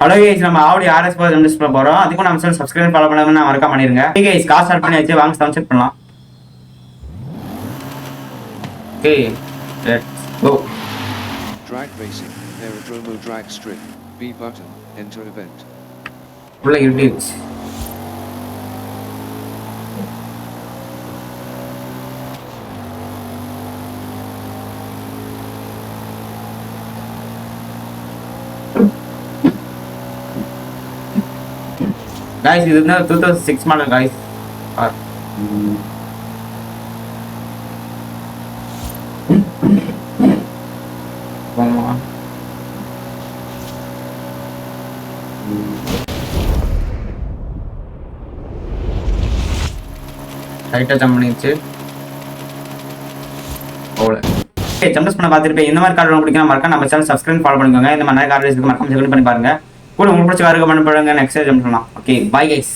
Hello guys, நம்ம ஆடி RS jump பண்ண போறோம். அதுக்கும் நம்ம சேனல் சப்ஸ்கிரைப் ஃபாலோ பண்ணாம மறக்காம பண்ணிருங்க. ஓகே கைஸ், காசு ஸ்டார்ட் பண்ணியாச்சு. வாங்க சவுண்ட் செக் பண்ணலாம். Okay, let's go. Drag racing, aerodromo drag strip, B button, enter event. உள்ள இருந்துச்சு. Guys, இது வந்து 2006 மாடல் guys. போமா. ரைட்டா ஜம்ப் பண்ணிச்சு. ஓல. ஓகே, ஜம்ப்ஸ் பண்ண பார்த்துருப்பேன். இந்த மாதிரி கார் உங்களுக்கு பிடிக்கும் மறக்காம நம்ம சேனல் சப்ஸ்கிரைப் ஃபாலோ பண்ணுங்க. இந்த மாதிரி நிறைய கார் இருக்கு, மறக்காம செக் பண்ணி பாருங்க. கூட உங்களுக்கு பிடிச்ச காருக்கு கமெண்ட் பண்ணுங்க. நெக்ஸ்ட் ஜம்ப் பண்ணலாம். Okay, bye guys.